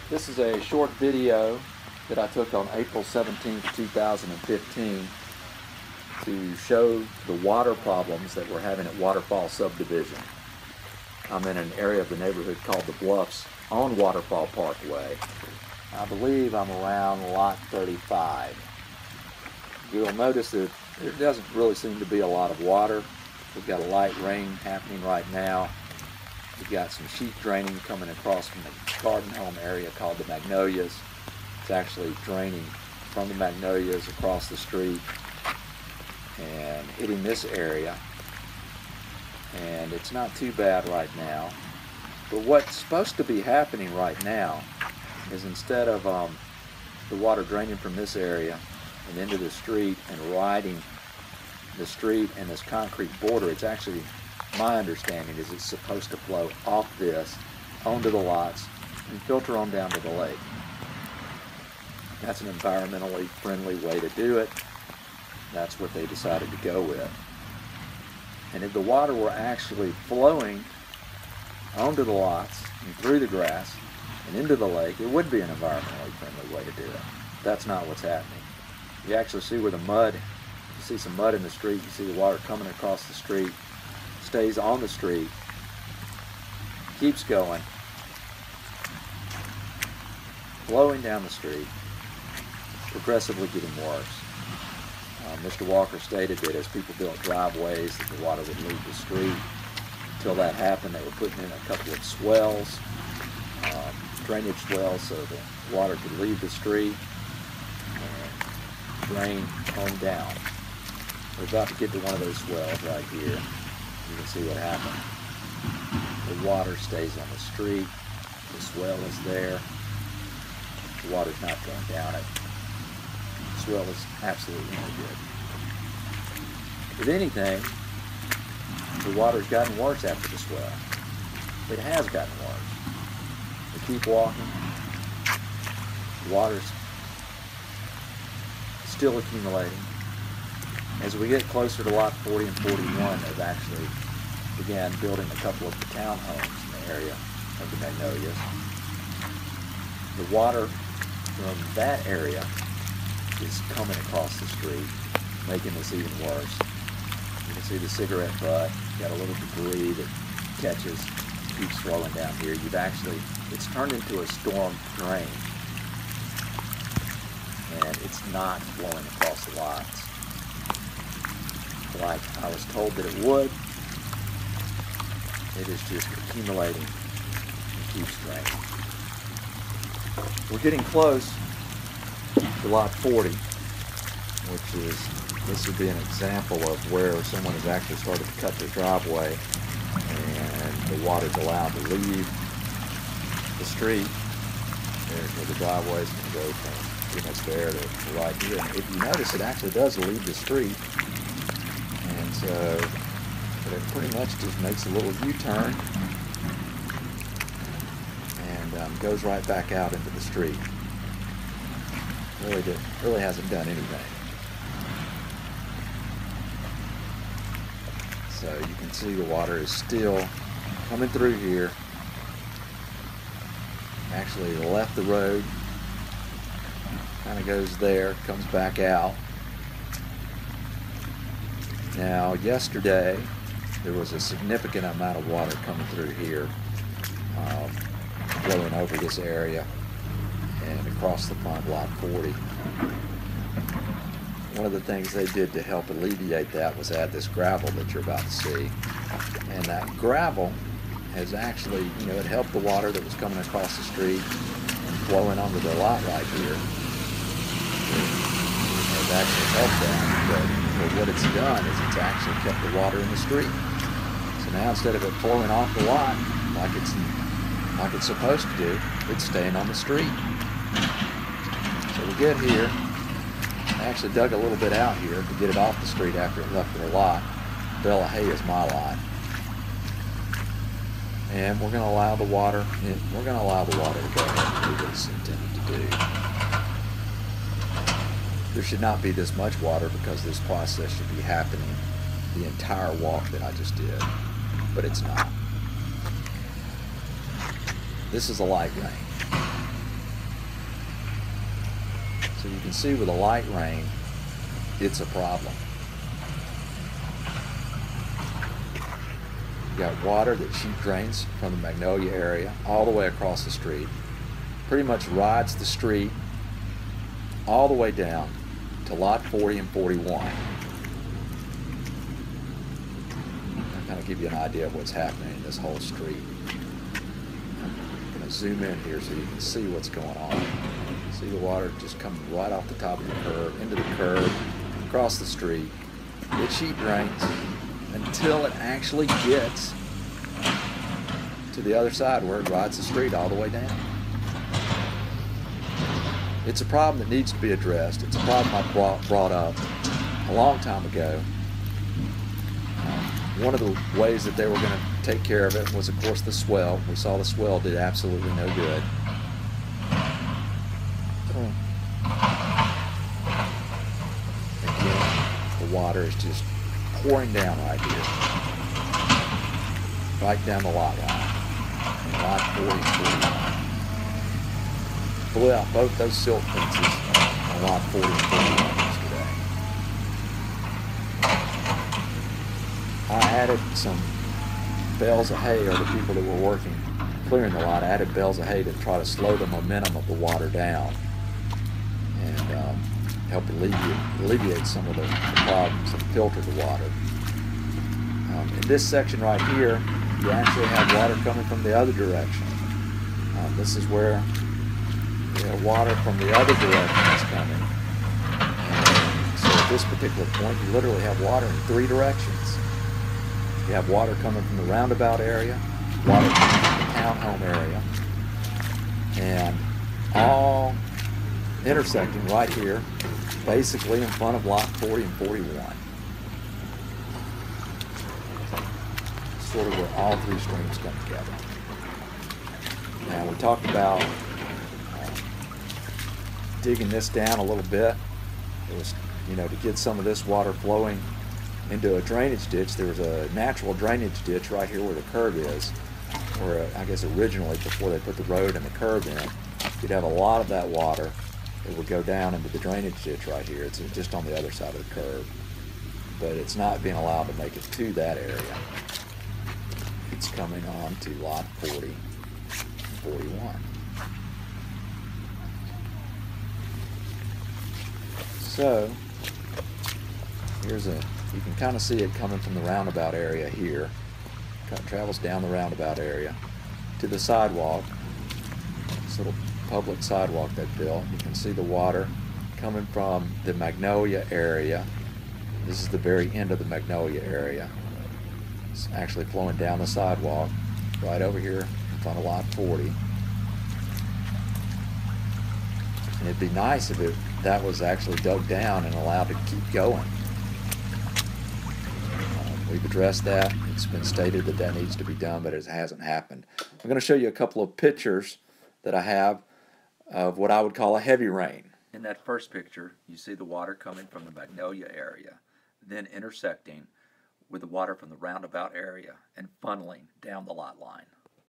This is a short video that I took on April 17th, 2015 to show the water problems that we're having at Waterfall subdivision. I'm in an area of the neighborhood called the Bluffs on Waterfall Parkway. I believe I'm around lot 35. You'll notice that there doesn't really seem to be a lot of water. We've got a light rain happening right now. We've got some sheet draining coming across from the garden home area called the Magnolias. It's actually draining from the Magnolias across the street and hitting this area. And it's not too bad right now. But what's supposed to be happening right now is instead of the water draining from this area and into the street and riding the street and this concrete border, it's actually, my understanding is it's supposed to flow off this onto the lots and filter on down to the lake. That's an environmentally friendly way to do it. That's what they decided to go with. And if the water were actually flowing onto the lots and through the grass and into the lake, it would be an environmentally friendly way to do it. That's not what's happening. You actually see where the mud, you see some mud in the street, you see the water coming across the street, stays on the street, keeps going, flowing down the street, progressively getting worse. Mr. Walker stated that as people built driveways that the water would leave the street. Until that happened, they were putting in a couple of swells, drainage swells, so the water could leave the street and drain on down. We're about to get to one of those swells right here. You can see what happened. The water stays on the street. The swell is there. The water's not going down it. The swell is absolutely no good. If anything, the water's gotten worse after the swell. It has gotten worse. We keep walking. The water's still accumulating. As we get closer to lot 40 and 41, they've actually began building a couple of the townhomes in the area of the Magnolias. The water from that area is coming across the street, making this even worse. You can see the cigarette butt, got a little debris that catches, keeps flowing down here. It's turned into a storm drain, and it's not flowing across the lots like I was told that it would. It is just accumulating and keeps draining. We're getting close to lot 40, this would be an example of where someone has actually started to cut their driveway and the water's allowed to leave the street. There's where the driveway is going to go from pretty much there to right here. And if you notice, it actually does leave the street. And so it pretty much just makes a little U-turn and goes right back out into the street. Really hasn't done anything. So you can see the water is still coming through here. Actually left the road, kind of goes there, comes back out. Now yesterday there was a significant amount of water coming through here, flowing over this area and across the front lot 40. One of the things they did to help alleviate that was add this gravel that you're about to see. And that gravel has actually, it helped the water that was coming across the street and flowing onto the lot right here. It has actually helped that, but what it's done is it's actually kept the water in the street. So now instead of it flowing off the lot like it's supposed to do, it's staying on the street. So we get here. I actually dug a little bit out here to get it off the street after it left their lot. Bella Hay is my lot. And we're going to allow the water to go ahead and do what it's intended to do. There should not be this much water because this process should be happening the entire walk that I just did, but it's not. This is a light rain. So you can see with a light rain, it's a problem. You got water that sheet drains from the Magnolia area all the way across the street, pretty much rides the street all the way down to lot 40 and 41. I'll kind of give you an idea of what's happening in this whole street. I'm going to zoom in here so you can see what's going on. See the water just coming right off the top of the curb, into the curb, across the street. It sheet drains until it actually gets to the other side where it rides the street all the way down. It's a problem that needs to be addressed. It's a problem I brought up a long time ago. One of the ways that they were going to take care of it was, of course, the swell. We saw the swell did absolutely no good. Again, the water is just pouring down right here, right down the lot line, lot 40 and 41. Blew out both those silt fences on lot 40 and 41 yesterday. I added some bales of hay, or the people that were working clearing the lot added bales of hay to try to slow the momentum of the water down and help alleviate some of the problems and filter the water. In this section right here, you actually have water coming from the other direction. This is where water from the other direction is coming. And so at this particular point, you literally have water in three directions. You have water coming from the roundabout area, water coming from the townhome area, and all intersecting right here, basically in front of lot 40 and 41. Sort of where all three streams come together. Now we talked about digging this down a little bit. It was, to get some of this water flowing into a drainage ditch. There was a natural drainage ditch right here where the curb is, or I guess originally before they put the road and the curb in. You'd have a lot of that water that would go down into the drainage ditch right here. It's just on the other side of the curb, but it's not being allowed to make it to that area. It's coming on to lot 40 and 41. So you can kind of see it coming from the roundabout area here. Kind of travels down the roundabout area to the sidewalk, this little public sidewalk they built. You can see the water coming from the Magnolia area. This is the very end of the Magnolia area. It's actually flowing down the sidewalk right over here in front of lot 40. And it'd be nice if that was actually dug down and allowed to keep going. We've addressed that. It's been stated that that needs to be done, but it hasn't happened. I'm going to show you a couple of pictures that I have of what I would call a heavy rain. In that first picture, you see the water coming from the Magnolia area, then intersecting with the water from the roundabout area and funneling down the lot line.